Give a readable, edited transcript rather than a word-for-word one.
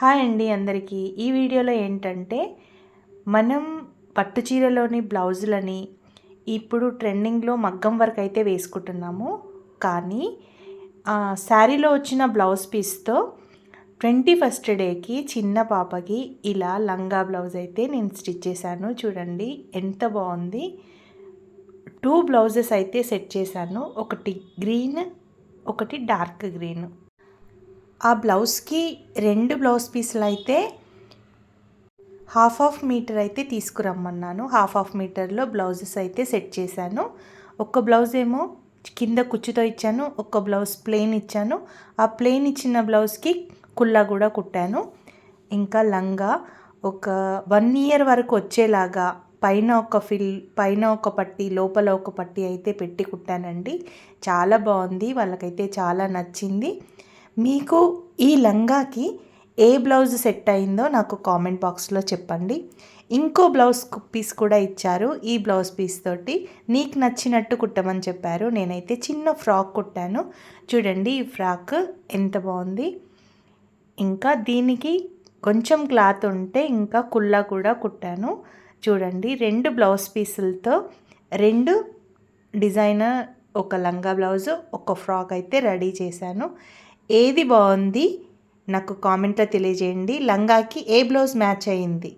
Hi అండి అందరికీ. ఈ వీడియోలో ఏంటంటే మనం పట్టు చీరలోని బ్లౌజులని ఇప్పుడు ట్రెండింగ్లో మగ్గం వర్క్ అయితే వేసుకుంటున్నాము. కానీ శారీలో వచ్చిన బ్లౌజ్ పీస్తో 21st డేకి చిన్న పాపకి ఇలా లంగా బ్లౌజ్ అయితే నేను స్టిచ్ చేశాను. చూడండి ఎంత బాగుంది. 2 బ్లౌజెస్ అయితే సెట్ చేశాను. ఒకటి గ్రీన్, ఒకటి డార్క్ గ్రీన్. ఆ బ్లౌజ్కి 2 బ్లౌజ్ పీసులు అయితే హాఫ్ మీటర్ అయితే తీసుకురమ్మన్నాను. హాఫ్ మీటర్లో బ్లౌజెస్ అయితే సెట్ చేశాను. ఒక బ్లౌజ్ ఏమో కింద కుచ్చుతో ఇచ్చాను, ఒక బ్లౌజ్ ప్లెయిన్ ఇచ్చాను. ఆ ప్లెయిన్ ఇచ్చిన బ్లౌజ్కి కుల్లా కూడా కుట్టాను. ఇంకా లంగా ఒక 1 ఇయర్ వరకు వచ్చేలాగా పైన ఒక పట్టీ, లోపల ఒక పట్టీ అయితే పెట్టి కుట్టానండి. చాలా బాగుంది, వాళ్ళకైతే చాలా నచ్చింది. మీకు ఈ లంగాకి ఏ బ్లౌజ్ సెట్ అయిందో నాకు కామెంట్ బాక్స్లో చెప్పండి. ఇంకో బ్లౌజ్ పీస్ కూడా ఇచ్చారు. ఈ బ్లౌజ్ పీస్ తోటి నీకు నచ్చినట్టు కుట్టమని చెప్పారు. నేనైతే చిన్న ఫ్రాక్ కుట్టాను. చూడండి ఈ ఫ్రాక్ ఎంత బాగుంది. ఇంకా దీనికి కొంచెం క్లాత్ ఉంటే ఇంకా కుల్లా కూడా కుట్టాను. చూడండి 2 బ్లౌజ్ పీసులతో 2 డిజైనర్, ఒక లంగా బ్లౌజు, ఒక ఫ్రాక్ అయితే రెడీ చేశాను. ఏది బాగుంది నాకు కామెంట్లో తెలియజేయండి. లంగాకి ఏ బ్లౌజ్ మ్యాచ్ అయ్యింది